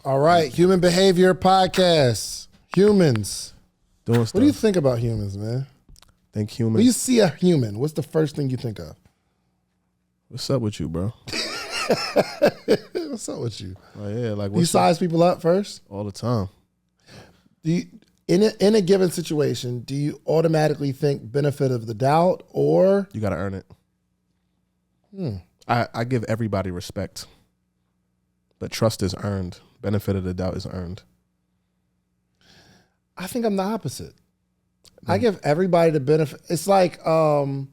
All right, Human Behavior Podcast. Humans. Doing stuff. What do you think about humans, man? Think humans. When you see a human, what's the first thing you think of? What's up with you, bro? What's up with you? Oh, yeah, like Do you size people up first? all the time. Do you, in a given situation, do you automatically think benefit of the doubt or? You got to earn it. I give everybody respect, but trust is earned. Benefit of the doubt is earned. I think I'm the opposite. I give everybody the benefit. It's like in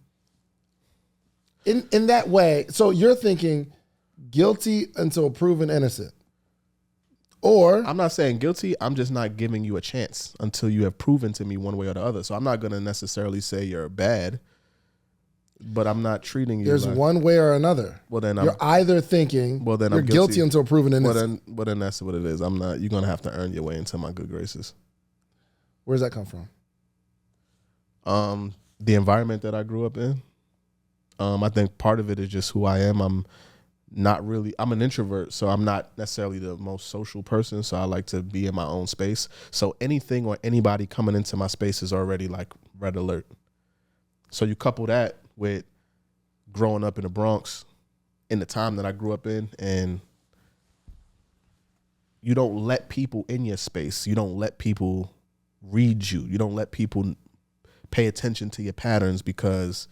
that way. So you're thinking guilty until proven innocent, or I'm not saying guilty. I'm just not giving you a chance until you have proven to me one way or the other. So I'm not going to necessarily say you're bad, but I'm not treating you. There's like, one way or another. Well, then you're either thinking you're I'm guilty until proven innocent. Well, then that's what it is. I'm not. You're going to have to earn your way into my good graces. Where does that come from? The environment that I grew up in. I think part of it is just who I am. I'm an introvert, so I'm not necessarily the most social person. So I like to be in my own space. So anything or anybody coming into my space is already like red alert. So you couple that with growing up in the Bronx in the time that I grew up in, and you don't let people in your space. You don't let people read you. You don't let people pay attention to your patterns because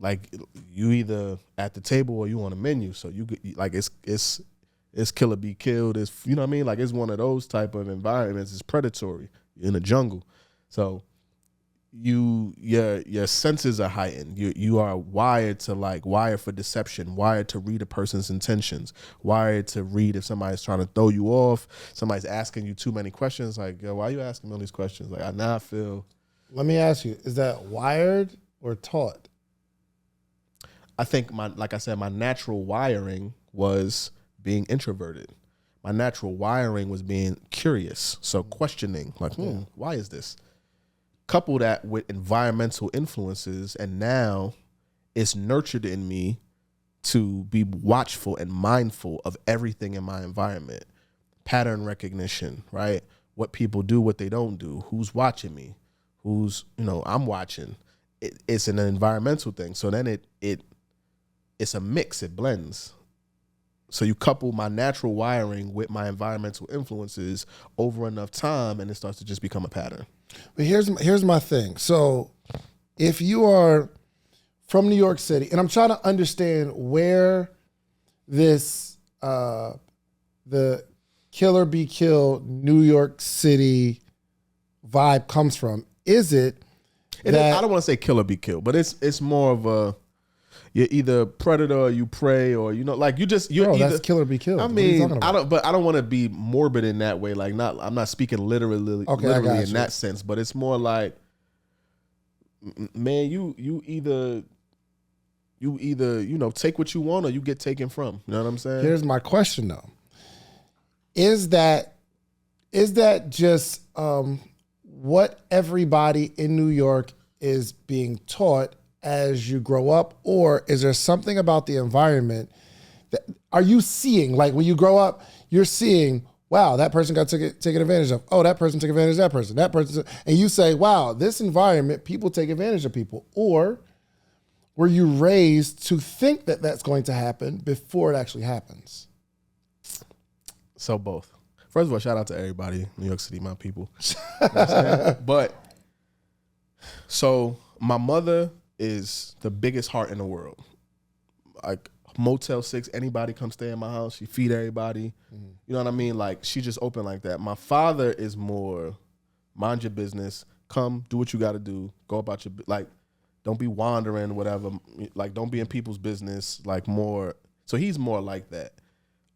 like you either at the table or you on a menu. So you like it's kill or be killed. It's, you know what I mean? Like it's one of those type of environments. It's predatory. You're in the jungle. So your senses are heightened. You are wired for deception, wired to read a person's intentions, wired to read if somebody's trying to throw you off, somebody's asking you too many questions. Like, yo, why are you asking me all these questions? Like, I now feel. Let me ask you, is that wired or taught? I think my natural wiring was being introverted. My natural wiring was being curious. So questioning, like, why is this? Couple that with environmental influences, and now it's nurtured in me to be watchful and mindful of everything in my environment. Pattern recognition, right? What people do, what they don't do, who's watching me, who's, I'm watching. It's an environmental thing. So then it's a mix, it blends. So you couple my natural wiring with my environmental influences over enough time, and it starts to just become a pattern. But here's my thing. So if you are from New York City, and I'm trying to understand where this the kill or be killed New York City vibe comes from. Is it that, I don't want to say kill or be killed, but it's more of a, you're either predator or you prey, or like you're either, that's kill or be killed. I mean, I don't want to be morbid in that way. Like I'm not speaking literally in that sense, but it's more like, man, you either take what you want or you get taken from. You know what I'm saying? Here's my question though. Is that just what everybody in New York is being taught as you grow up, or is there something about the environment that are you seeing? Like when you grow up, you're seeing, wow, that person got taken advantage of. Oh, that person took advantage of that person, and you say, wow, this environment, people take advantage of people. Or were you raised to think that that's going to happen before it actually happens? So both. First of all, shout out to everybody in New York City, my people. You know what I'm saying? But so my mother is the biggest heart in the world. Like Motel 6, anybody come stay in my house, she feed everybody. Mm-hmm. You know what I mean? Like she just open like that. My father is more mind your business, come do what you got to do, go about your, like don't be wandering, whatever. Like don't be in people's business, like more. So he's more like that.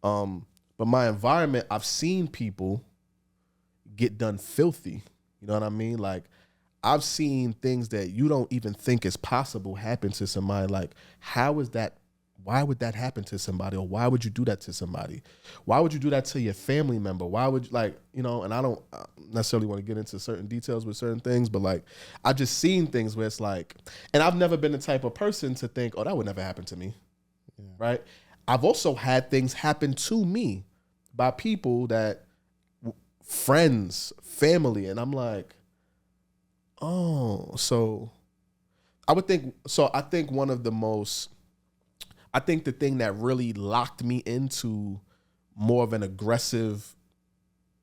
But my environment, I've seen people get done filthy. You know what I mean? Like I've seen things that you don't even think is possible happen to somebody. Like, how is that? Why would that happen to somebody? Or why would you do that to somebody? Why would you do that to your family member? Why would you, and I don't necessarily want to get into certain details with certain things, but like, I've just seen things where it's like, and I've never been the type of person to think, oh, that would never happen to me. Yeah. Right? I've also had things happen to me by people that friends, family, and I'm like, oh, so I would think so. I think the thing that really locked me into more of an aggressive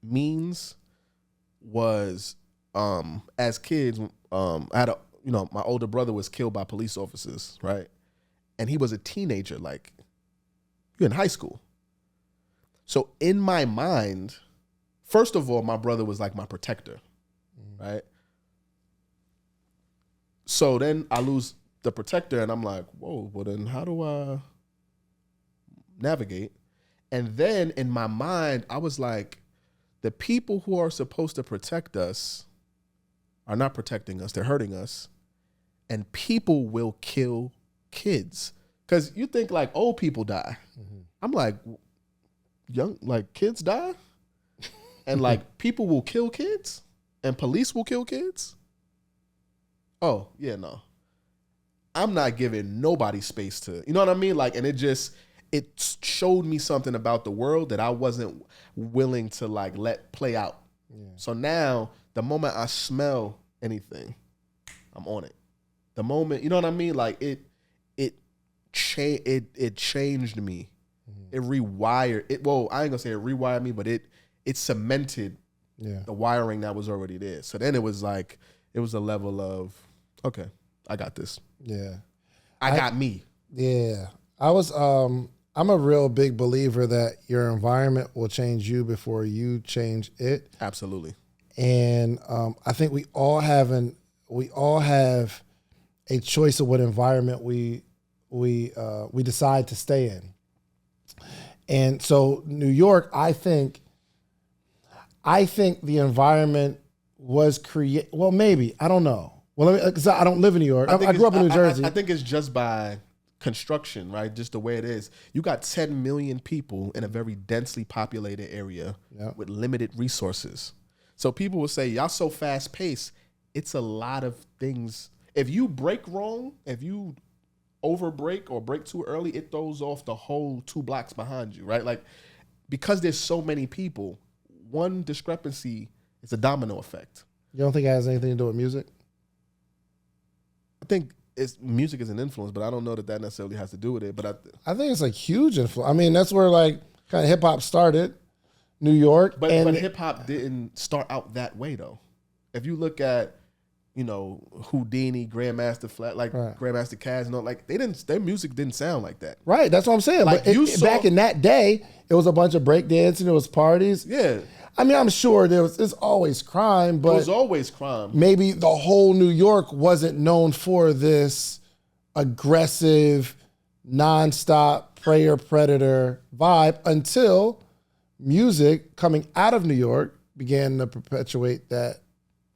means was as kids, I had my older brother was killed by police officers, right? And he was a teenager, like you're in high school. So in my mind, first of all, my brother was like my protector, right? So then I lose the protector and I'm like, whoa, well then how do I navigate? And then in my mind, I was like, the people who are supposed to protect us are not protecting us, they're hurting us. And people will kill kids. Because you think like old people die. Mm-hmm. I'm like, kids die? And like people will kill kids? And police will kill kids? Oh, yeah, no. I'm not giving nobody space to, you know what I mean? Like, and it showed me something about the world that I wasn't willing to like let play out. Yeah. So now the moment I smell anything, I'm on it. The moment, you know what I mean? Like it changed me. Mm-hmm. It rewired it. Well, I ain't gonna say it rewired me, but it cemented the wiring that was already there. So then it was like, it was a level of, okay, I got this. Yeah. I got me. Yeah. I'm a real big believer that your environment will change you before you change it. Absolutely. And I think we all have a choice of what environment we decide to stay in. And so New York, I think the environment was well, maybe, I don't know. Well, because I don't live in New York. I grew up in New Jersey. I think it's just by construction, right? Just the way it is. You got 10 million people in a very densely populated area with limited resources. So people will say, y'all so fast paced. It's a lot of things. If you break wrong, if you overbreak or break too early, it throws off the whole 2 blocks behind you, right? Like, because there's so many people, one discrepancy is a domino effect. You don't think it has anything to do with music? I think music is an influence, but I don't know that necessarily has to do with it. But I think it's a huge influence. I mean, that's where like kind of hip hop started, New York. But hip hop didn't start out that way though. If you look at, Houdini, Grandmaster Flash, like Grandmaster Caz, and all, like their music didn't sound like that. Right, that's what I'm saying. Like but back in that day, it was a bunch of breakdancing, it was parties. Yeah. I mean, I'm sure there's always crime, but it was always crime. Maybe the whole New York wasn't known for this aggressive, nonstop prayer predator vibe until music coming out of New York began to perpetuate that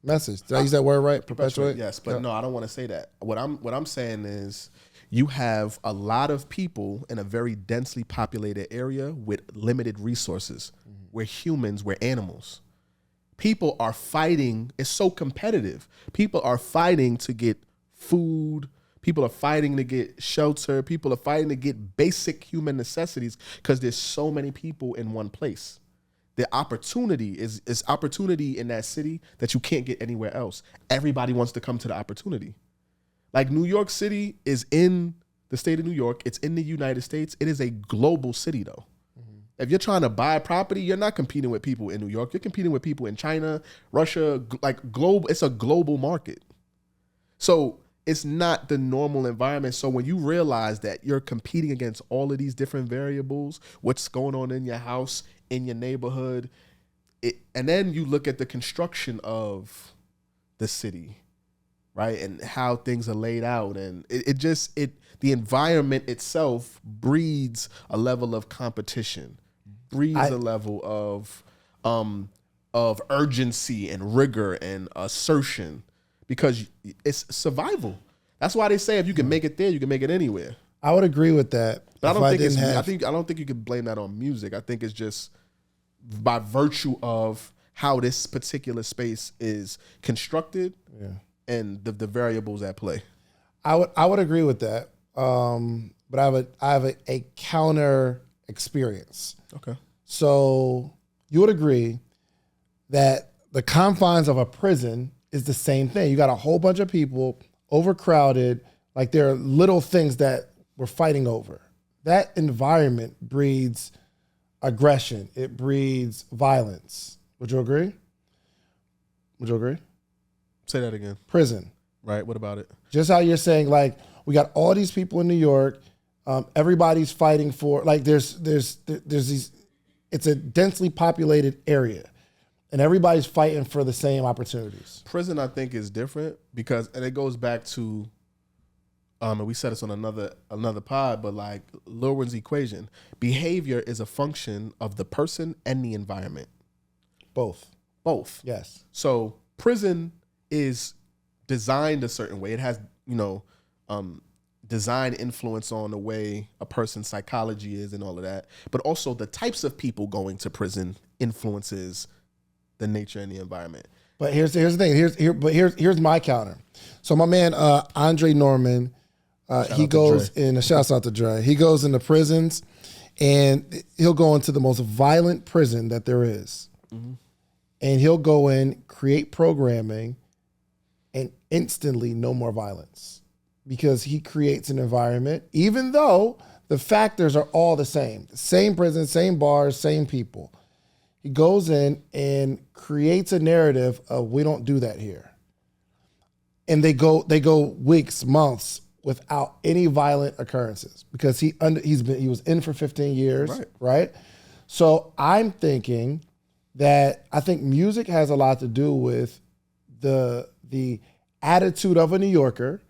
message. Did I use that word right? Perpetuate? Yes, but no, I don't want to say that. What I'm saying is you have a lot of people in a very densely populated area with limited resources. We're humans, we're animals. People are fighting. It's so competitive. People are fighting to get food. People are fighting to get shelter. People are fighting to get basic human necessities because there's so many people in one place. The opportunity is opportunity in that city that you can't get anywhere else. Everybody wants to come to the opportunity. Like New York City is in the state of New York. It's in the United States. It is a global city though. If you're trying to buy property, you're not competing with people in New York. You're competing with people in China, Russia, like global. It's a global market. So it's not the normal environment. So when you realize that you're competing against all of these different variables, what's going on in your house, in your neighborhood, and then you look at the construction of the city, right? And how things are laid out. And the environment itself breeds a level of competition. Breeds a level of urgency and rigor and assertion because it's survival. That's why they say if you can make it there, you can make it anywhere. I would agree with that. But I don't think you can blame that on music. I think it's just by virtue of how this particular space is constructed and the variables at play. I would agree with that. But I have a counter experience. Okay. So you would agree that the confines of a prison is the same thing. You got a whole bunch of people, overcrowded, like there are little things that we're fighting over. That environment breeds aggression. It breeds violence. Would you agree? Would you agree? Say that again. Prison. Right. What about it? Just how you're saying, like, we got all these people in New York. Everybody's fighting for, like, there's these, it's a densely populated area and everybody's fighting for the same opportunities. Prison, I think, is different because, and it goes back to, and we said this on another pod, but like Lewin's equation, behavior is a function of the person and the environment. Both. Yes. So prison is designed a certain way. It has, design influence on the way a person's psychology is and all of that. But also the types of people going to prison influences the nature and the environment. But here's the thing. Here's my counter. So my man Andre Norman, he goes in. Shouts out to Dre. He goes into prisons, and he'll go into the most violent prison that there is, and he'll go in, create programming, and instantly no more violence because he creates an environment. Even though the factors are all the same prison, same bars, same people. He goes in and creates a narrative of we don't do that here. And they go weeks, months without any violent occurrences because he was in for 15 years, right? So I'm thinking that I think music has a lot to do with the attitude of a New Yorker.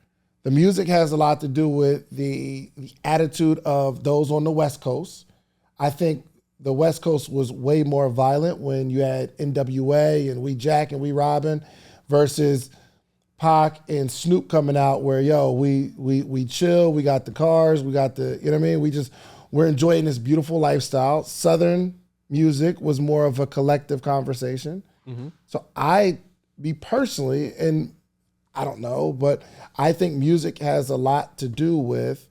The music has a lot to do with the attitude of those on the West Coast. I think the West Coast was way more violent when you had NWA and We Jack and We Robin versus Pac and Snoop coming out where, we chill, we got the cars, we got the, you know what I mean? We're enjoying this beautiful lifestyle. Southern music was more of a collective conversation. So me personally, and I don't know, but I think music has a lot to do with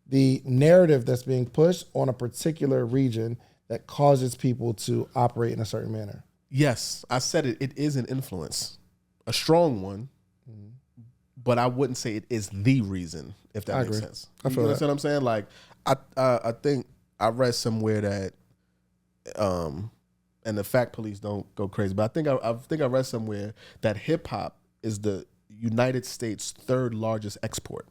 the narrative that's being pushed on a particular region that causes people to operate in a certain manner. Yes, I said it. It is an influence, a strong one, but I wouldn't say it is the reason, if that makes sense. I feel you understand what I'm saying? Like, I think I read somewhere that, and the fact police don't go crazy, but I think I read somewhere that hip hop is the United States' third largest export.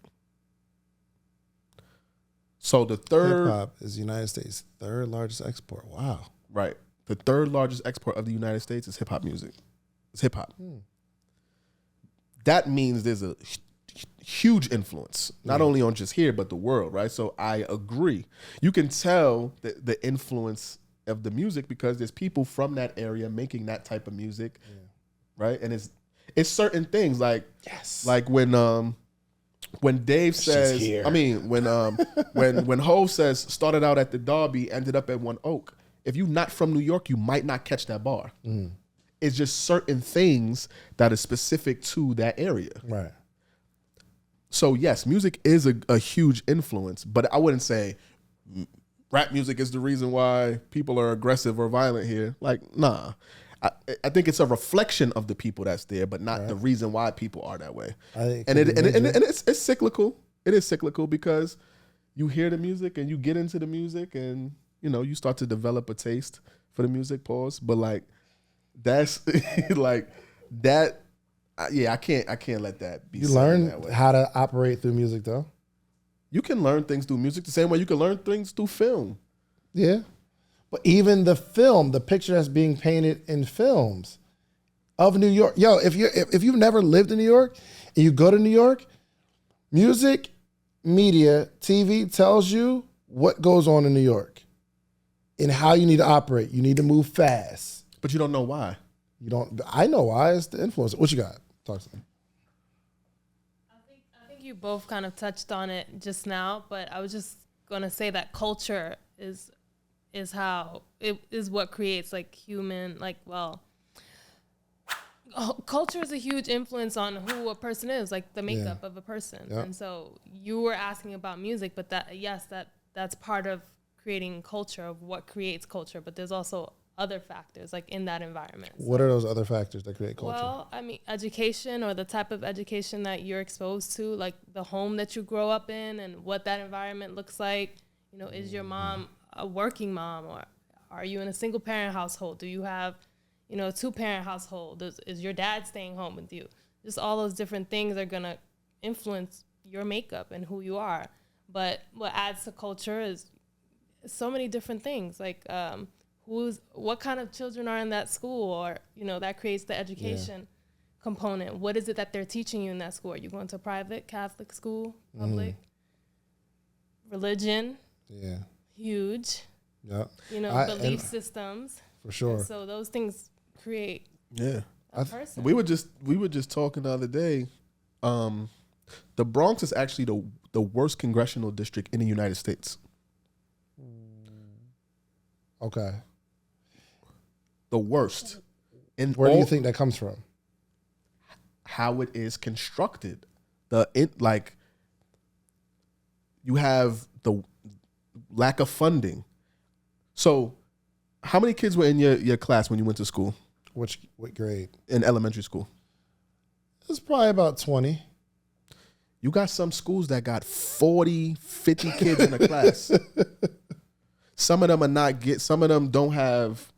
So the third... Hip-hop is the United States' third largest export. Wow. Right. The third largest export of the United States is hip-hop music. It's hip-hop. That means there's a huge influence, not only on just here, but the world, right? So I agree. You can tell the influence of the music because there's people from that area making that type of music, right? And it's certain things like when Dave says, when Hov says started out at the Derby, ended up at One Oak. If you're not from New York, you might not catch that bar. It's just certain things that are specific to that area. Right. So yes, music is a huge influence, but I wouldn't say rap music is the reason why people are aggressive or violent here. Like, nah. I think it's a reflection of the people that's there, but not the reason why people are that way. And it's cyclical. It is cyclical because you hear the music and you get into the music and you start to develop a taste for the music. Pause. But like that's like that. I can't let that be. You learn that way. How to operate through music, though. You can learn things through music the same way you can learn things through film. Yeah. But even the film, the picture that's being painted in films of New York. If you've never lived in New York and you go to New York, music, media, TV tells you what goes on in New York and how you need to operate. You need to move fast. But you don't know why. I know why. It's the influence. What you got? Talk to me. I think you both kind of touched on it just now, but I was just gonna say that culture is how it is what creates culture is a huge influence on who a person is, like the makeup of a person. Yep. And so you were asking about music, but that's part of creating culture of what creates culture, but there's also other factors like in that environment. What are those other factors that create culture? Well, I mean, education or the type of education that you're exposed to, like the home that you grow up in and what that environment looks like. You know, is your mom a working mom, or are you in a single parent household? Do you have, you know, a 2-parent household? Is your dad staying home with you? Just all those different things are going to influence your makeup and who you are. But what adds to culture is so many different things, like what kind of children are in that school, or, you know, that creates the education component. What is it that they're teaching you in that school? Are you going to a private, Catholic school, public? Religion. Yeah. Huge. Yeah. You know, belief systems. For sure. And so those things create Yeah. a person. We were just talking the other day. The Bronx is actually the worst congressional district in the United States. Okay. The worst. And Where do you think that comes from? How it is constructed. You have the lack of funding. So, how many kids were in your class when you went to school? What grade? In elementary school. It was probably about 20. You got some schools that got 40, 50 kids in a class. Some of them don't have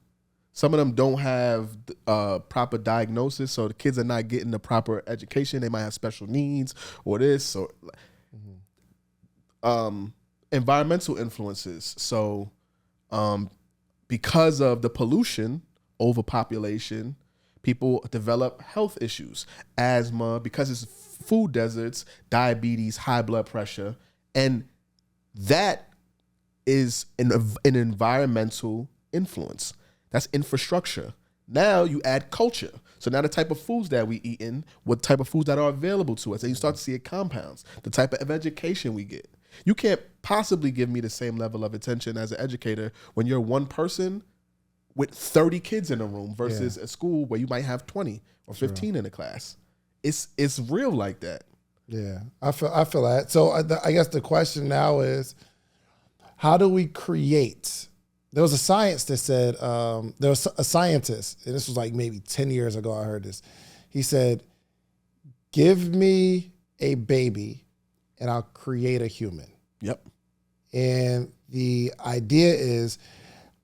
proper diagnosis, so the kids are not getting the proper education. They might have special needs or this or environmental influences. So because of the pollution, overpopulation, people develop health issues, asthma, because it's food deserts, diabetes, high blood pressure, and that is an environmental influence. That's infrastructure. Now you add culture. So now the type of foods that we eat in, what type of foods that are available to us, and you start to see it compounds, the type of education we get. You can't possibly give me the same level of attention as an educator when you're one person with 30 kids in a room versus a school where you might have 20 or 15 in a class. It's real like that. Yeah, I feel that. So I guess the question now is, how do we create? There was a science that said, there was a scientist, and this was like maybe 10 years ago I heard this. He said, give me a baby and I'll create a human. Yep. And the idea is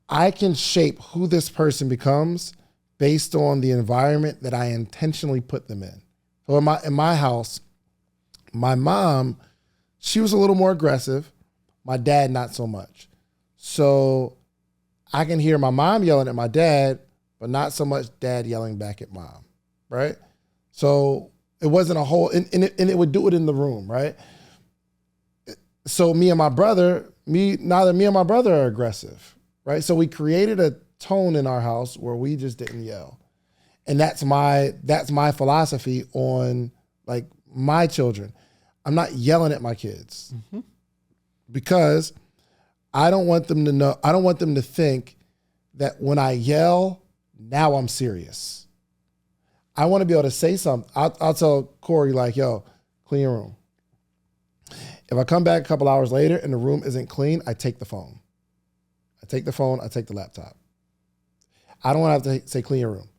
I can shape who this person becomes based on the environment that I intentionally put them in. So in my house, my mom, she was a little more aggressive. My dad, not so much. So I can hear my mom yelling at my dad, but not so much dad yelling back at mom, right? So it wasn't a whole, and it would do it in the room, right? So neither me and my brother are aggressive, right? So we created a tone in our house where we just didn't yell. And that's my philosophy on like my children. I'm not yelling at my kids because I don't want them to think that when I yell, now I'm serious. I want to be able to say something. I'll tell Corey like, yo, clean your room. If I come back a couple hours later and the room isn't clean, I take the phone. I take the laptop. I don't want to have to say clean your room.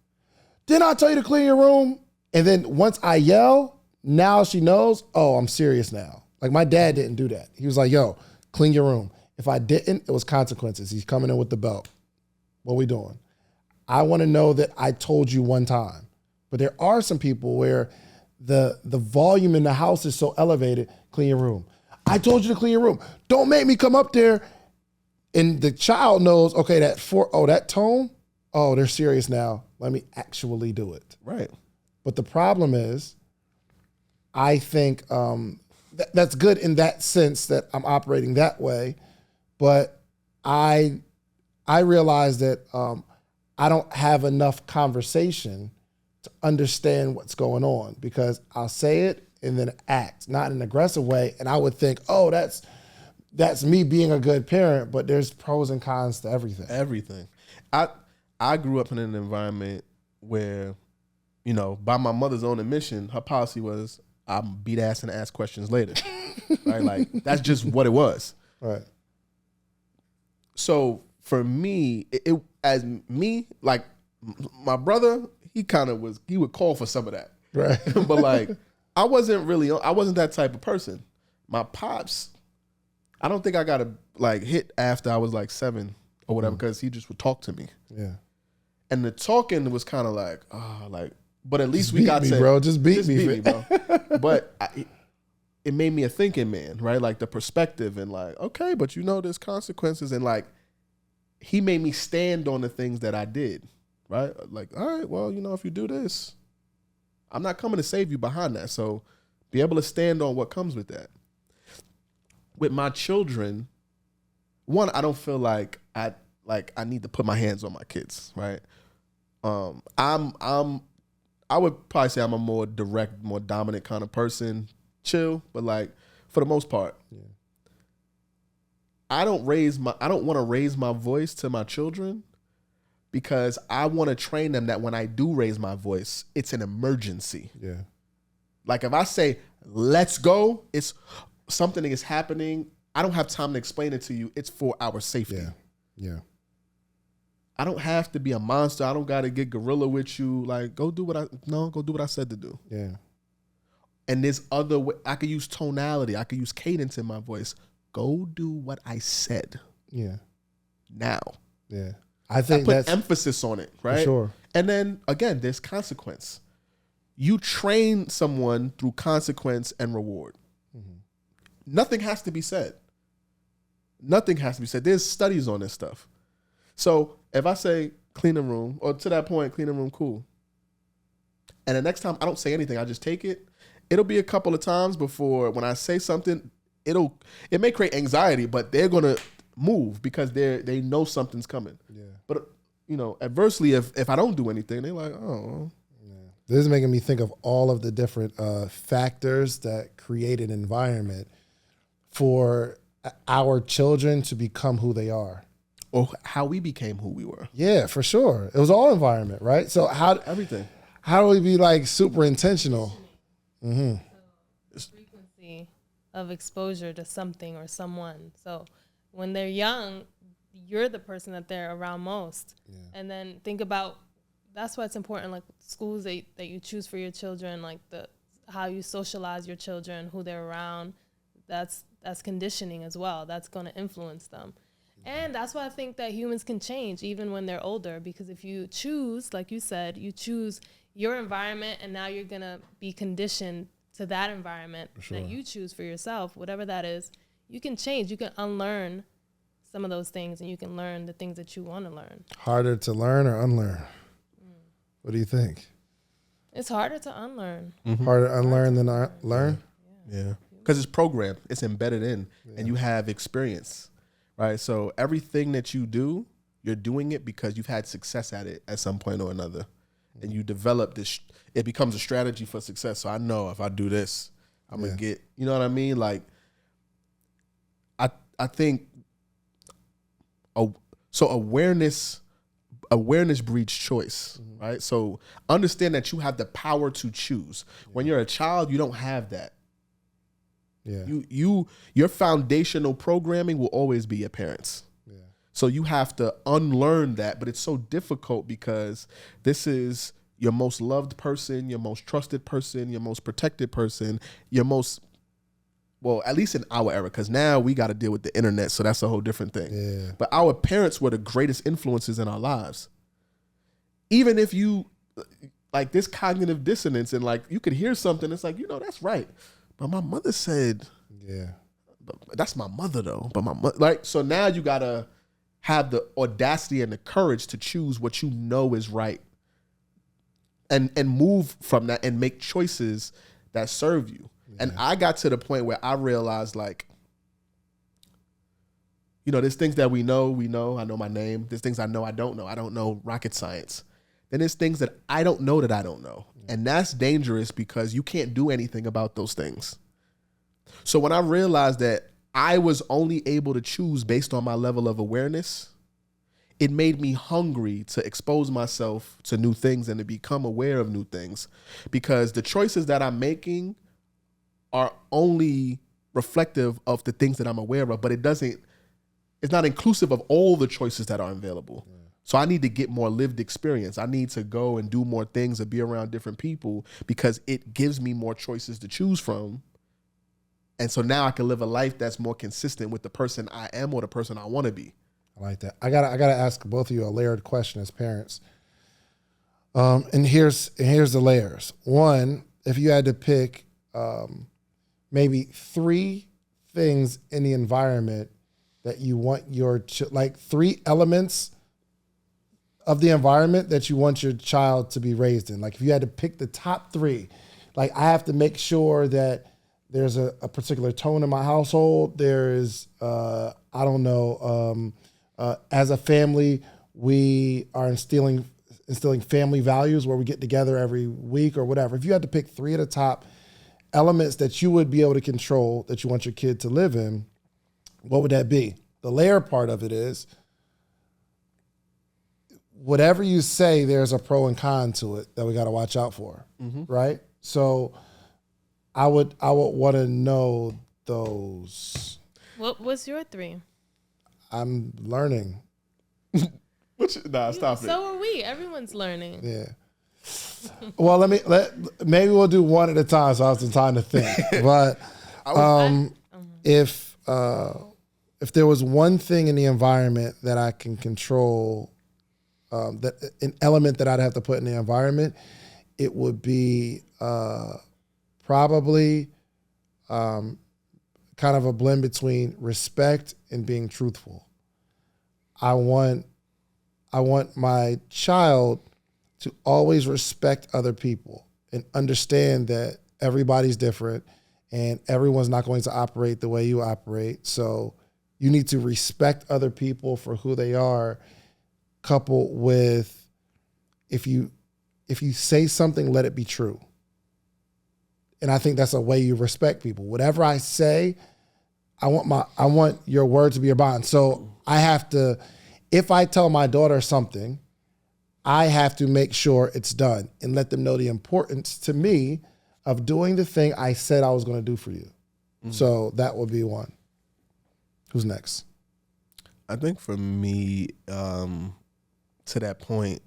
Didn't I tell you to clean your room? And then once I yell, now she knows, oh, I'm serious now. Like my dad didn't do that. He was like, yo, clean your room. If I didn't, it was consequences. He's coming in with the belt. What we doing? I want to know that I told you one time. But there are some people where the volume in the house is so elevated, clean your room. I told you to clean your room. Don't make me come up there. And the child knows, okay, that tone, oh, they're serious now. Let me actually do it. Right. But the problem is, I think that's good in that sense that I'm operating that way. But I realize that I don't have enough conversation to understand what's going on because I'll say it and then act, not in an aggressive way. And I would think, oh, that's me being a good parent, but there's pros and cons to everything. Everything. I grew up in an environment where, by my mother's own admission, her policy was, I'll beat ass and ask questions later. Right? Like, that's just what it was. Right. So for me, as me, like my brother, he would call for some of that. Right. But like, I wasn't that type of person. My pops, I don't think I got hit after I was like 7 or whatever, because he just would talk to me. Yeah. And the talking was kind of like, but at least Just we got beat me, to, bro. Just beat me, bro. But it made me a thinking man, right? Like the perspective and like, okay, but there's consequences. And like, he made me stand on the things that I did, right? Like, all right, well, if you do this, I'm not coming to save you behind that. So be able to stand on what comes with that. With my children, one, I don't feel like I need to put my hands on my kids, right? I would probably say I'm a more direct, more dominant kind of person, chill, but like for the most part, I don't want to raise my voice to my children, because I want to train them that when I do raise my voice, it's an emergency. Yeah. Like if I say, let's go, it's something is happening. I don't have time to explain it to you. It's for our safety. Yeah. Yeah. I don't have to be a monster. I don't got to get gorilla with you. Like, go do what I said to do. Yeah. And there's other way. I could use tonality. I could use cadence in my voice. Go do what I said. Yeah. Now. Yeah. I think put emphasis on it, right? For sure. And then again, there's consequence. You train someone through consequence and reward. Mm-hmm. Nothing has to be said. Nothing has to be said. There's studies on this stuff. So if I say clean the room, or to that point, clean the room, cool. And the next time I don't say anything, I just take it. It'll be a couple of times before when I say something, it may create anxiety, but they're gonna move because they know something's coming. Yeah. But adversely, if I don't do anything, they're like, oh. Yeah. This is making me think of all of the different factors that create an environment for our children to become who they are. Or how we became who we were. Yeah, for sure. It was all environment, right? So everything. How do we be like super intentional? Mm-hmm. So frequency of exposure to something or someone. So when they're young, you're the person that they're around most. Yeah. And then think about, that's why it's important, like schools that you choose for your children, like how you socialize your children, who they're around. That's conditioning as well. That's going to influence them. And that's why I think that humans can change even when they're older, because if you choose, like you said, you choose your environment, and now you're going to be conditioned to that environment that you choose for yourself, whatever that is, you can change. You can unlearn some of those things, and you can learn the things that you want to learn. Harder to learn or unlearn? What do you think? It's harder to unlearn. Mm-hmm. Harder to unlearn than learn? Yeah. Because it's programmed. It's embedded in, and you have experience. Right, so everything that you do, you're doing it because you've had success at it at some point or another, and you develop this. It becomes a strategy for success. So I know if I do this, I'm gonna get. You know what I mean? Like, I think. So awareness breeds choice, right? So understand that you have the power to choose. When you're a child, you don't have that. Yeah. Your foundational programming will always be your parents. Yeah. So you have to unlearn that, but it's so difficult because this is your most loved person, your most trusted person, your most protected person, at least in our era, because now we got to deal with the internet, so that's a whole different thing. Yeah. But our parents were the greatest influences in our lives. Even if you, like this cognitive dissonance and like you could hear something, it's like, that's right. But my mother said, yeah, but that's my mother though. But my mother, like, so now you gotta have the audacity and the courage to choose what you know is right, and move from that and make choices that serve you. Yeah. And I got to the point where I realized, like, there's things that we know. I know my name. There's things I know I don't know. I don't know rocket science. Then there's things that I don't know that I don't know. And that's dangerous because you can't do anything about those things. So when I realized that I was only able to choose based on my level of awareness, it made me hungry to expose myself to new things and to become aware of new things, because the choices that I'm making are only reflective of the things that I'm aware of, but it doesn't it's not inclusive of all the choices that are available. So I need to get more lived experience. I need to go and do more things and be around different people because it gives me more choices to choose from. And so now I can live a life that's more consistent with the person I am or the person I want to be. I like that. I gotta ask both of you a layered question as parents. And here's the layers. One, if you had to pick maybe 3 things in the environment that you want your like 3 elements of the environment that you want your child to be raised in. Like if you had to pick the top 3, like I have to make sure that there's a particular tone in my household. There's as a family, we are instilling family values where we get together every week or whatever. If you had to pick 3 of the top elements that you would be able to control that you want your kid to live in, what would that be? The layer part of it is whatever you say, there's a pro and con to it that we got to watch out for, right? So I would want to know those. What's your 3? I'm learning. Stop it. So are we. Everyone's learning. Yeah. Well, maybe we'll do one at a time so I have some time to think. But if there was one thing in the environment that I can control, that an element that I'd have to put in the environment, it would be probably kind of a blend between respect and being truthful. I want my child to always respect other people and understand that everybody's different and everyone's not going to operate the way you operate. So you need to respect other people for who they are, coupled with if you say something, let it be true. And I think that's a way you respect people. Whatever I say, I want your word to be your bond. So I have to, if I tell my daughter something, I have to make sure it's done and let them know the importance to me of doing the thing I said I was going to do for you. So that would be one. Who's next? I think for me, to that point,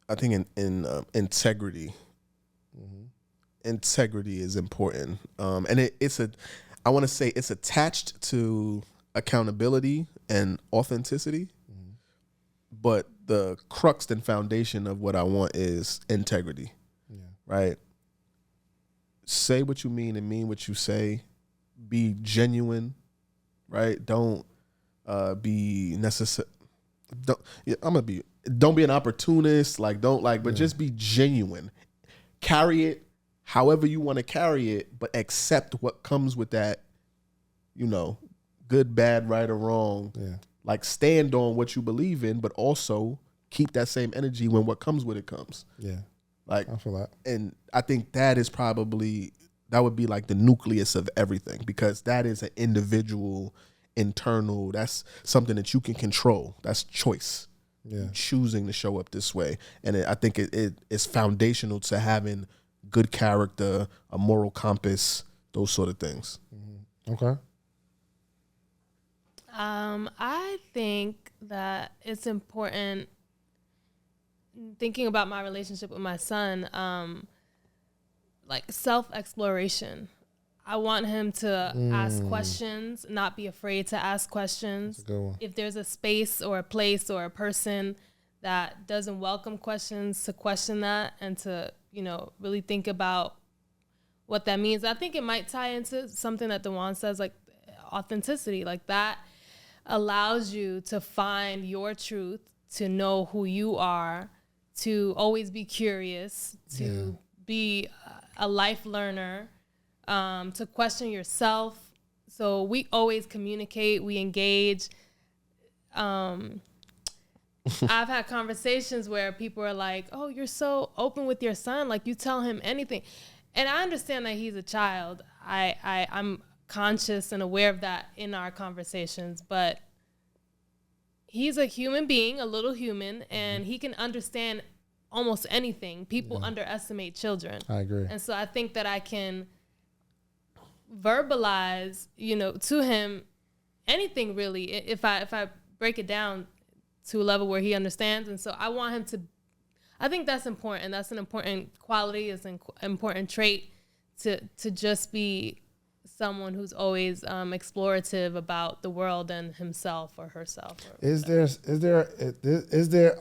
I think in integrity. Integrity is important, and I want to say it's attached to accountability and authenticity, but the crux and foundation of what I want is integrity, right? Say what you mean and mean what you say. Be genuine, right? Don't be necessary. Don't be an opportunist. But just be genuine. Carry it however you want to carry it, but accept what comes with that, good, bad, right, or wrong. Yeah. Like stand on what you believe in, but also keep that same energy when what comes with it comes. Yeah. Like I feel that. And I think that would be like the nucleus of everything, because that is an individual, internal, that's something that you can control. That's choice. Yeah. Choosing to show up this way. And I think it's foundational to having good character, a moral compass, those sort of things. Okay. I think that it's important, thinking about my relationship with my son, like self-exploration. I want him to ask questions, not be afraid to ask questions. That's a good one. If there's a space or a place or a person that doesn't welcome questions, to question that and to, really think about what that means. I think it might tie into something that Dewane says, like authenticity, like that allows you to find your truth, to know who you are, to always be curious, to be a life learner, to question yourself. So we always communicate, we engage. I've had conversations where people are like, oh, you're so open with your son, like you tell him anything. And I understand that he's a child. I'm conscious and aware of that in our conversations, but he's a human being, a little human, and he can understand almost anything. People underestimate children. I agree. And so I think that I can verbalize, to him anything really, if I break it down to a level where he understands. And so I want him to, I think that's important. That's an important quality, it's an important trait to just be someone who's always explorative about the world and himself or herself.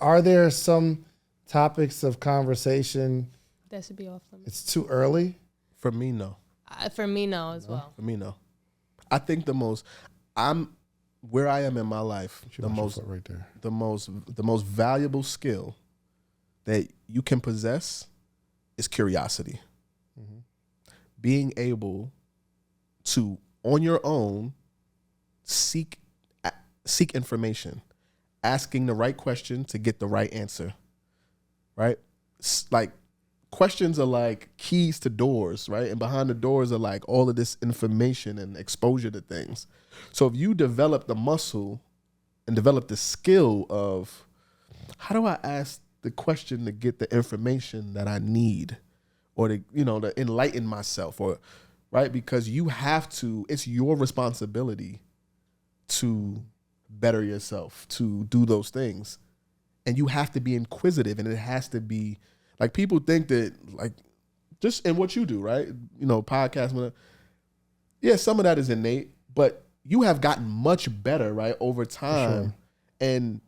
Are there some topics of conversation that should be off limits? It's too early? For me, no. For me, no, as well. For me, no. I think where I am in my life, the most valuable skill that you can possess is curiosity. Mm-hmm. Being able to, on your own, seek information, asking the right question to get the right answer, right? Like, questions are like keys to doors, right? And behind the doors are like all of this information and exposure to things. So if you develop the muscle and develop the skill of, how do I ask the question to get the information that I need, or to enlighten myself, or right? Because you have to, it's your responsibility to better yourself, to do those things. And you have to be inquisitive, and it has to be, like, people think that, like, just in what you do, right? Podcasting. Yeah, some of that is innate, but you have gotten much better, right, over time. Sure. And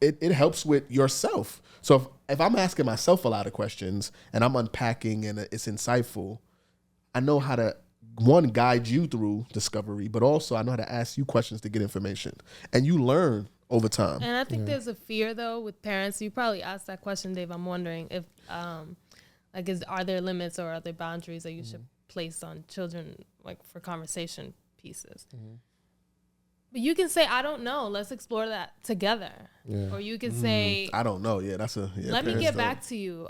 it helps with yourself. So if I'm asking myself a lot of questions and I'm unpacking and it's insightful, I know how to, one, guide you through discovery, but also I know how to ask you questions to get information. And you learn over time. And I think there's a fear, though, with parents. You probably asked that question, Dave. I'm wondering if, are there limits or are there boundaries that you should place on children, like, for conversation pieces? Mm-hmm. But you can say, I don't know. Let's explore that together. Yeah. Or you can say, I don't know. Yeah, let me get back to you.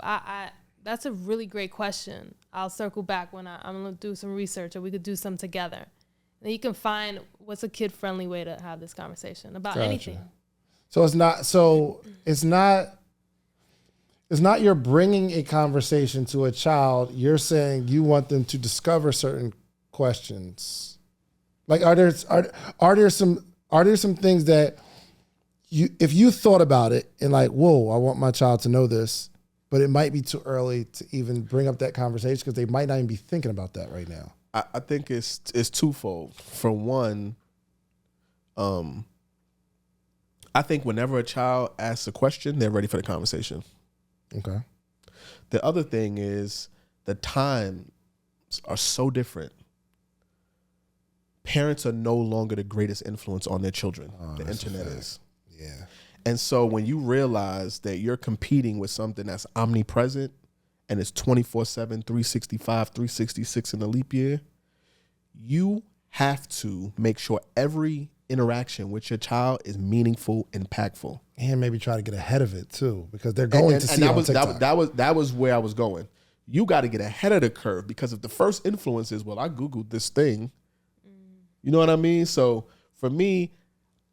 That's a really great question. I'll circle back when I'm going to do some research, or we could do some together. And you can find what's a kid-friendly way to have this conversation about anything. So it's not you're bringing a conversation to a child. You're saying you want them to discover certain questions. Like, are there some things that if you thought about it and like, whoa, I want my child to know this, but it might be too early to even bring up that conversation because they might not even be thinking about that right now. I think it's twofold. For one, I think whenever a child asks a question, they're ready for the conversation. Okay. The other thing is the times are so different. Parents are no longer the greatest influence on their children. The internet is. Yeah. And so when you realize that you're competing with something that's omnipresent and it's 24/7, 365, 366 in a leap year, you have to make sure every interaction with your child is meaningful, impactful. And maybe try to get ahead of it too, because they're going to see it on TikTok. That was where I was going. You got to get ahead of the curve, because if the first influence is, well, I Googled this thing, you know what I mean? So for me,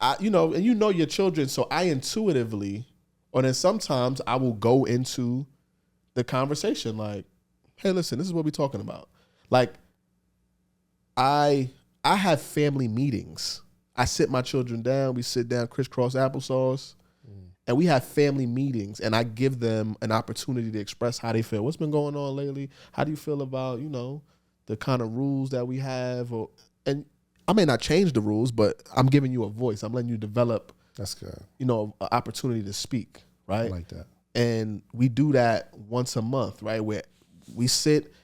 and your children, so I intuitively, or then sometimes I will go into the conversation like, hey, listen, this is what we're talking about. Like, I have family meetings. I sit my children down, we sit down, crisscross applesauce, and we have family meetings, and I give them an opportunity to express how they feel. What's been going on lately? How do you feel about, the kind of rules that we have? And I may not change the rules, but I'm giving you a voice. I'm letting you develop. That's good. An opportunity to speak, right? I like that. And we do that once a month, right? Where we sit,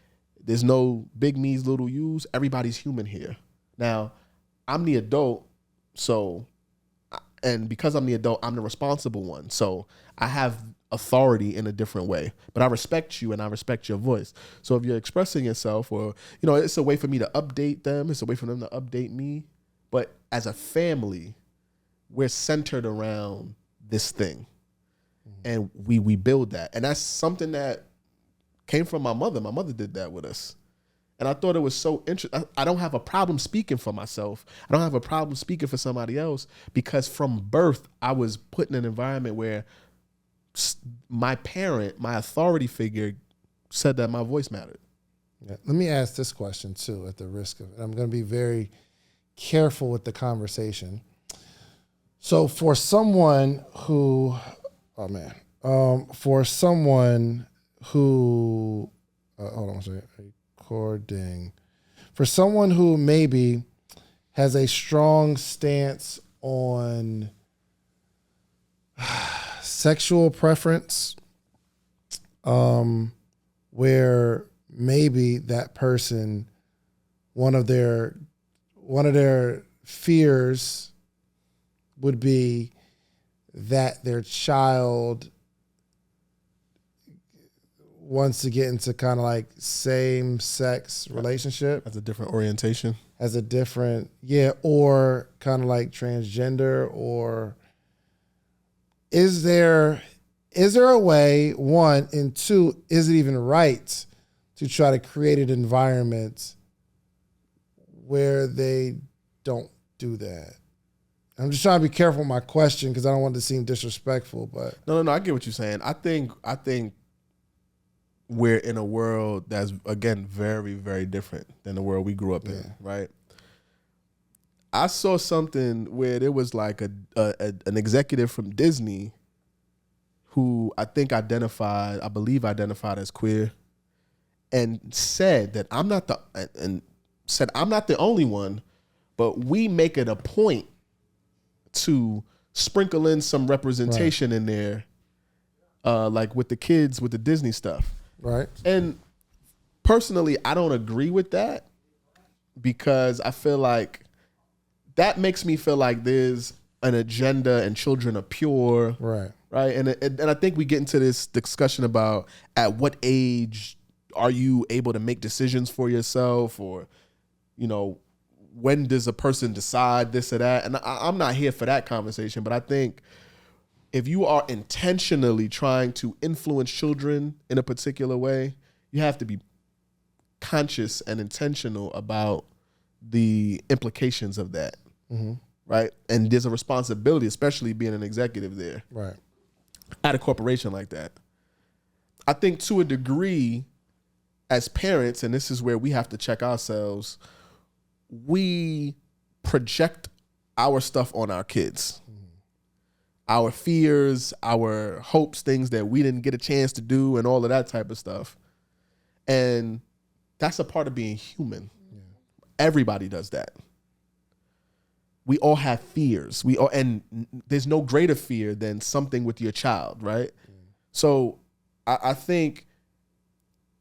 there's no big me's, little you's. Everybody's human here. Now, I'm the adult, and because I'm the adult, I'm the responsible one. So I have authority in a different way, but I respect you and I respect your voice. So if you're expressing yourself, or, it's a way for me to update them. It's a way for them to update me. But as a family, we're centered around this thing, and we build that. And that's something that came from my mother. My mother did that with us. And I thought it was so interesting. I don't have a problem speaking for myself. I don't have a problem speaking for somebody else, because from birth, I was put in an environment where my parent, my authority figure, said that my voice mattered. Yeah. Let me ask this question too, at the risk of, I'm going to be very careful with the conversation. So for someone who, hold on a second, recording. For someone who maybe has a strong stance on sexual preference, where maybe that person, one of their fears would be that their child wants to get into kind of like same-sex relationship. Has a different orientation. Or kind of like transgender, or is there a way, one, and two, is it even right to try to create an environment where they don't do that? I'm just trying to be careful with my question because I don't want it to seem disrespectful, but No, I get what you're saying. I think we're in a world that's, again, very, very different than the world we grew up in, right? I saw something where there was like an executive from Disney who I believe identified as queer, and said that I'm not the only one, but we make it a point to sprinkle in some representation in there, like with the kids, with the Disney stuff. right. And personally, I don't agree with that, because I feel like that makes me feel like there's an agenda and children are pure. Right. Right. And I think we get into this discussion about at what age are you able to make decisions for yourself, or, when does a person decide this or that? And I'm not here for that conversation, but I think if you are intentionally trying to influence children in a particular way, you have to be conscious and intentional about the implications of that. Mm-hmm. Right. And there's a responsibility, especially being an executive there. Right. At a corporation like that. I think to a degree, as parents, and this is where we have to check ourselves, we project our stuff on our kids. Our fears, our hopes, things that we didn't get a chance to do, and all of that type of stuff. And that's a part of being human. Yeah. Everybody does that. We all have fears. And there's no greater fear than something with your child, right? So I think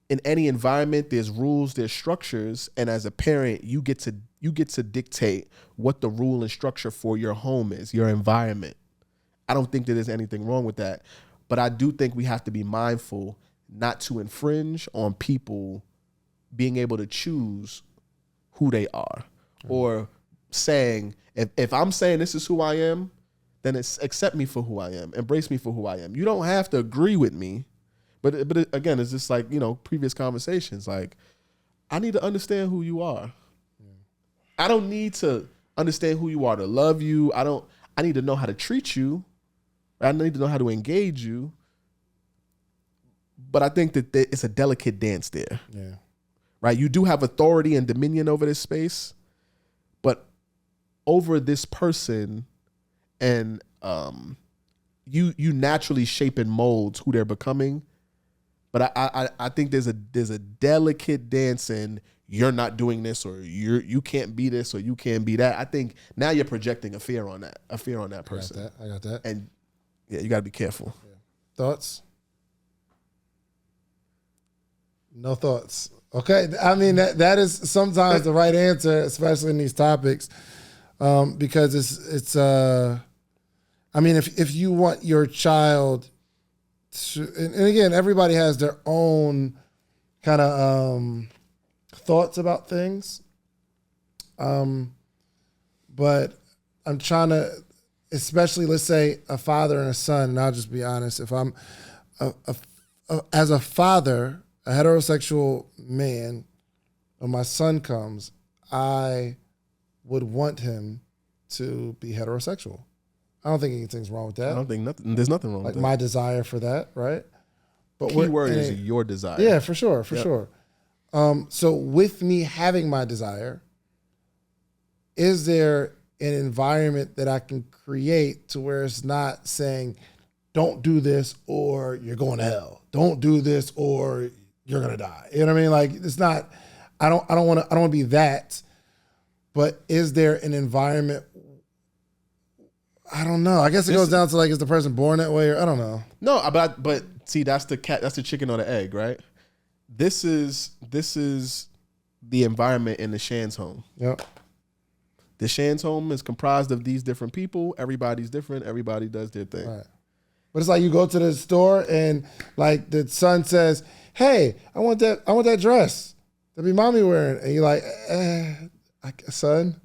in any environment, there's rules, there's structures, and as a parent, you get to dictate what the rule and structure for your home is, your environment. I don't think that there's anything wrong with that, but I do think we have to be mindful not to infringe on people being able to choose who they are, or saying, if I'm saying this is who I am, then it's accept me for who I am, embrace me for who I am. You don't have to agree with me, but again, it's just like, previous conversations. Like, I need to understand who you are. Yeah. I don't need to understand who you are to love you. I need to know how to treat you. I need to know how to engage you. But I think that it's a delicate dance there. Yeah. Right? You do have authority and dominion over this space, but over this person, and you naturally shape and mold who they're becoming. But I think there's a delicate dance in, you're not doing this, or you can't be this, or you can't be that. I think now you're projecting a fear on that person. I got that. And yeah, you got to be careful. Yeah. Thoughts? No thoughts. Okay. I mean, that is sometimes the right answer, especially in these topics, because it's I mean, if you want your child to, and again, everybody has their own kind of thoughts about things, but I'm trying to, especially, let's say a father and a son, and I'll just be honest, if I'm as a father, a heterosexual man, when my son comes, I would want him to be heterosexual. I don't think anything's wrong with that. I don't think there's nothing wrong with that. Like my desire for that, right? But key word is your desire. Yeah, for sure. So with me having my desire, is there an environment that I can create to where it's not saying, don't do this or you're going to hell. Don't do this or you're gonna die. You know what I mean? Like, it's not. I don't want to be that. But is there an environment? I don't know. I guess it goes down to like, is the person born that way, or I don't know. No, but see, that's the chicken or the egg, right? This is the environment in the Shan's home. Yep. The Shan's home is comprised of these different people. Everybody's different. Everybody does their thing. Right. But it's like you go to the store and like the son says, "Hey, I want that dress that be mommy wearing," and you're like, "Son."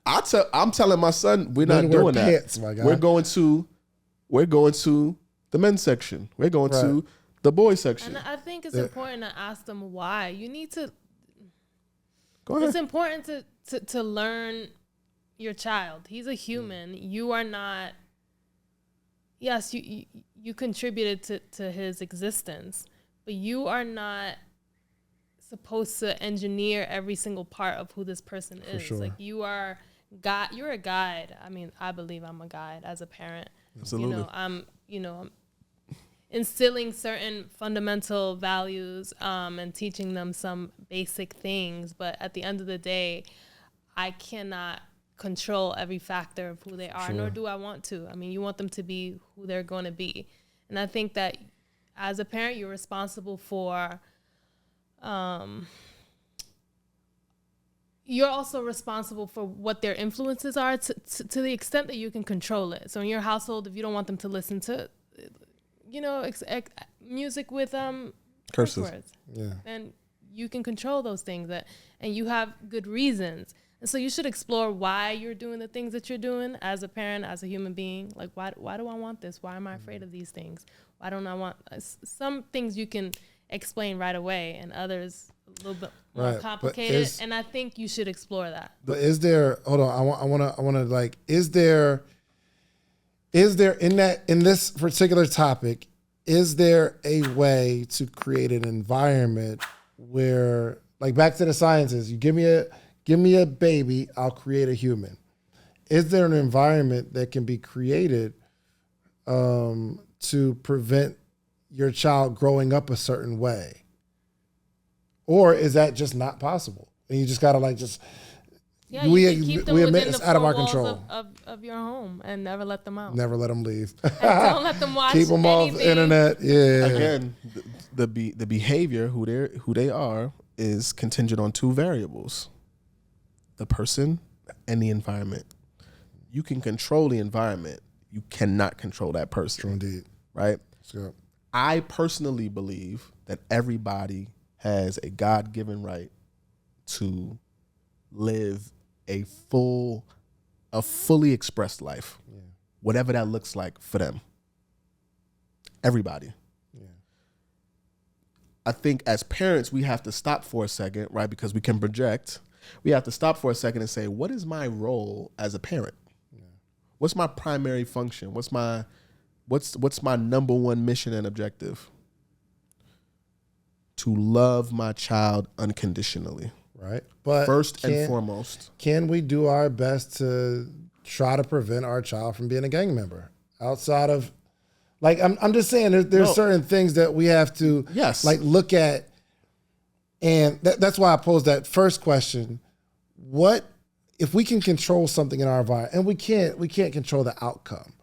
I'm telling my son we're not wear doing pants, that. My guy. We're going to the men's section. We're going to the boys section. And I think it's important to ask them why. You need to. Go ahead. It's important to learn your child. He's a human. You are not. Yes, you contributed to his existence, but you are not supposed to engineer every single part of who this person is. Sure. Like, you're a guide. I mean, I believe I'm a guide as a parent. Absolutely. I'm instilling certain fundamental values and teaching them some basic things, but at the end of the day, I cannot control every factor of who they are, nor do I want to. I mean, you want them to be who they're going to be. And I think that as a parent, you're responsible for, you're also responsible for what their influences are to the extent that you can control it. So in your household, if you don't want them to listen to, music with curse words, then you can control those things, and you have good reasons. And so you should explore why you're doing the things that you're doing as a parent, as a human being. Like, why do I want this? Why am I afraid of these things? Why don't I want some things you can explain right away, and others a little bit more complicated. And I think you should explore that. But is there? Hold on, I want to like. Is there in this particular topic? Is there a way to create an environment where, like, back to the sciences, you give me a baby, I'll create a human. Is there an environment that can be created to prevent your child growing up a certain way? Or is that just not possible? And you just got to you can keep them within the four walls of your home and never let them out. Never let them leave. And don't let them watch Keep them anything. off the internet. Yeah. Again, the behavior, who they are, is contingent on two variables: the person and the environment. You can control the environment. You cannot control that person. True indeed. Right? Sure. I personally believe that everybody has a God-given right to live a fully expressed life, whatever that looks like for them. Everybody. Yeah. I think as parents, we have to stop for a second, right? Because we can project. We have to stop for a second and say, what is my role as a parent? Yeah. What's my primary function? What's my number one mission and objective? To love my child unconditionally. Right. But first and foremost. Can we do our best to try to prevent our child from being a gang member? Outside of, like, I'm just saying there's certain things that we have to look at. And that's why I posed that first question. What if we can control something in our environment? And we can't control the outcome.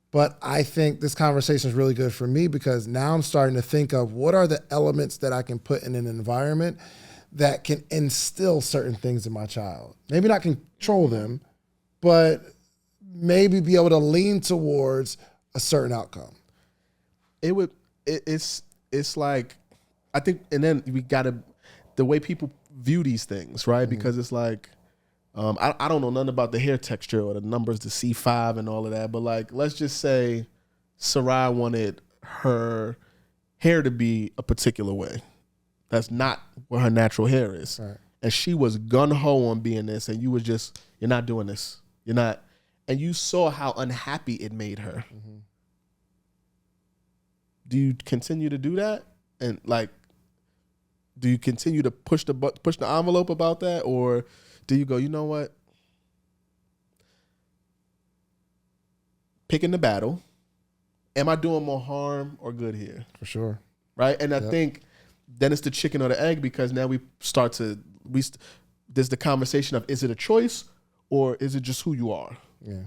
But I think this conversation is really good for me because now I'm starting to think of what are the elements that I can put in an environment that can instill certain things in my child. Maybe not control them, but maybe be able to lean towards a certain outcome. It's like, I think, and then we gotta, the way people view these things, right? Mm-hmm. Because it's like, I don't know nothing about the hair texture or the numbers, the C5 and all of that, but like, let's just say Sarai wanted her hair to be a particular way. That's not what her natural hair is. Right. And she was gun-ho on being this, and you're not doing this. You're not. And you saw how unhappy it made her. Mm-hmm. Do you continue to do that? And like, do you continue to push the envelope about that? Or do you go, you know what? picking the battle. Am I doing more harm or good here? For sure. Right? And I think then it's the chicken or the egg, because now there's the conversation of, is it a choice or is it just who you are? Yeah.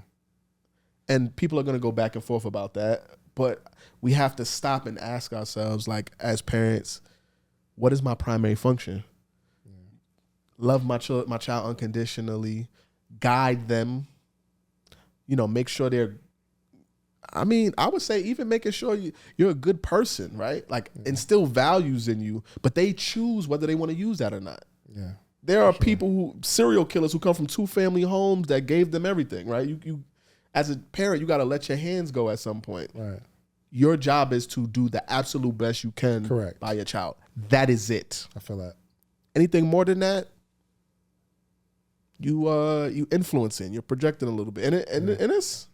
And people are going to go back and forth about that. But we have to stop and ask ourselves, like, as parents, what is my primary function? Love my child unconditionally, guide them, make sure I would say even making sure you're a good person, right? Like, instill values in you, but they choose whether they want to use that or not. Yeah. There are people serial killers who come from 2-family homes that gave them everything, right? You as a parent, you got to let your hands go at some point. Right. Your job is to do the absolute best you can by your child. That is it. I feel that. Anything more than that, you influencing, you're projecting a little bit. And it's,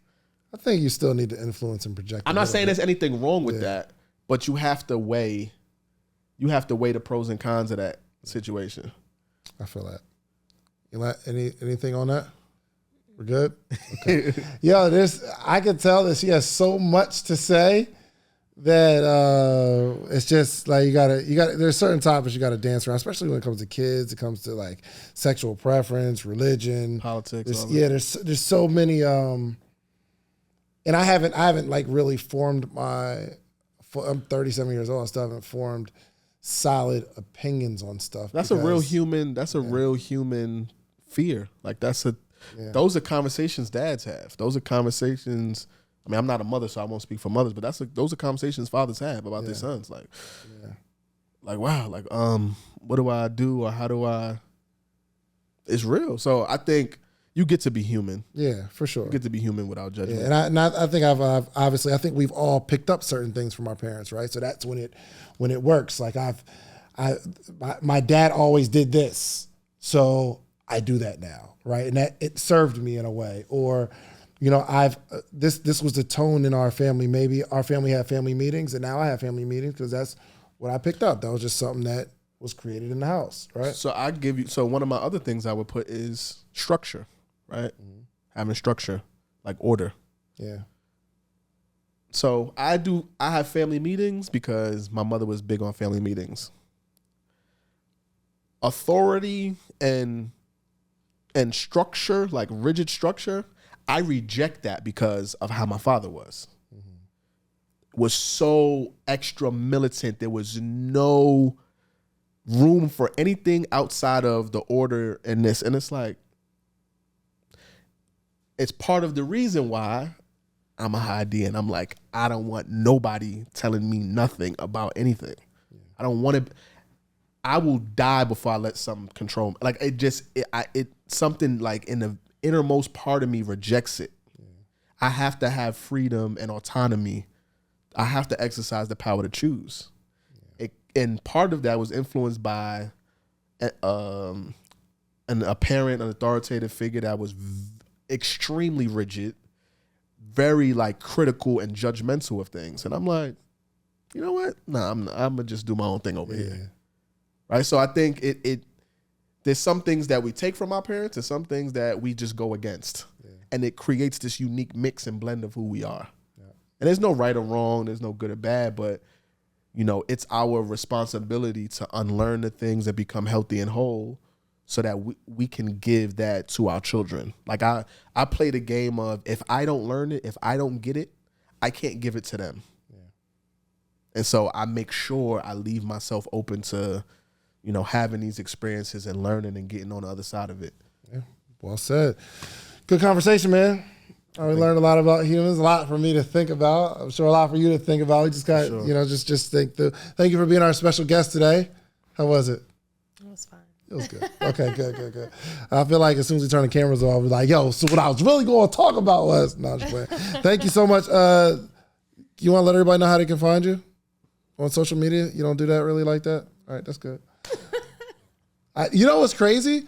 I think you still need to influence and project. I'm not saying there's anything wrong with that, but you have to weigh the pros and cons of that situation. I feel that. Anything on that? We're good? Okay. Yo, I can tell that she has so much to say that it's just like you gotta there's certain topics you gotta dance around, especially when it comes to kids. It comes to like sexual preference, religion, politics. There's so many and I haven't like really formed I'm 37 years old and still haven't formed solid opinions on stuff. That's a real human fear. Like those are conversations dads have. Those are conversations. I mean, I'm not a mother, so I won't speak for mothers, but those are conversations fathers have about their sons. Like, wow, like, what do I do, or how do I? It's real. So I think you get to be human. Yeah, for sure. You get to be human without judgment. Yeah, and I think I've obviously I think we've all picked up certain things from our parents, right? So that's when it works. Like my dad always did this, so I do that now, right? And that it served me in a way, or. This was the tone in our family. Maybe our family had family meetings, and now I have family meetings because that's what I picked up. That was just something that was created in the house, right? So one of my other things I would put is structure, right? Mm-hmm. Having structure, like order. Yeah. So I have family meetings because my mother was big on family meetings. Authority and structure, like rigid structure, I reject that because of how my father was. Mm-hmm. Was so extra militant. There was no room for anything outside of the order and this. And it's like, it's part of the reason why I'm a high D and I'm like, I don't want nobody telling me nothing about anything. Yeah. I don't want to. I will die before I let something control me. Like something like in the innermost part of me rejects it. Yeah. I have to have freedom and autonomy. I have to exercise the power to choose. Yeah. And part of that was influenced by a parent, an authoritative figure that was extremely rigid, very like critical and judgmental of things. And I'm like, you know what? Nah, I'm gonna just do my own thing over here. Right? So I think there's some things that we take from our parents and some things that we just go against. Yeah. And it creates this unique mix and blend of who we are. Yeah. And there's no right or wrong. There's no good or bad. But, it's our responsibility to unlearn the things that become healthy and whole so that we can give that to our children. Like I play the game of if I don't learn it, if I don't get it, I can't give it to them. Yeah. And so I make sure I leave myself open to having these experiences and learning and getting on the other side of it. Yeah, well said. Good conversation, man. We learned a lot about humans, a lot for me to think about. I'm sure a lot for you to think about. We just got, just think thank you for being our special guest today. How was it? It was fine. It was good. Okay, good. I feel like as soon as we turn the cameras off, we're like, yo, so what I was really going to talk about was, no, I'm just playing. Thank you so much. You want to let everybody know how they can find you on social media? You don't do that really like that? All right, that's good. You know what's crazy?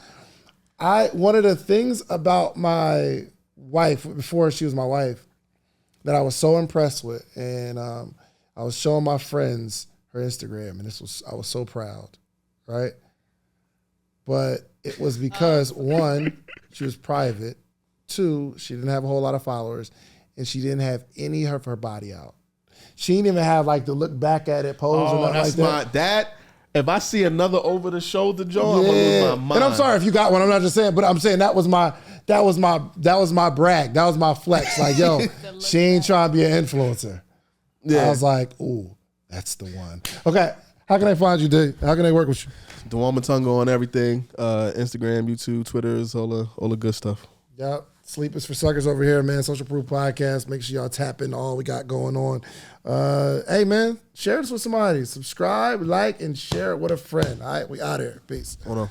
One of the things about my wife, before she was my wife, that I was so impressed with, and I was showing my friends her Instagram, and I was so proud, right? But it was because one, she was private, two, she didn't have a whole lot of followers, and she didn't have any of her body out. She didn't even have like to look back at it, pose or nothing like that. If I see another over the shoulder jaw, I'm gonna lose my mind. And I'm sorry if you got one. I'm not just saying, but I'm saying that was my brag. That was my flex. Like, yo, she ain't trying to be an influencer. Yeah. I was like, ooh, that's the one. Okay, how can I find you, D? How can they work with you? Dewane Mutunga on everything. Instagram, YouTube, Twitter, all the good stuff. Yep. Sleep is for suckers over here, man. Social Proof Podcast. Make sure y'all tap into all we got going on. Hey, man, share this with somebody. Subscribe, like, and share it with a friend. All right, we out here. Peace. Hold on.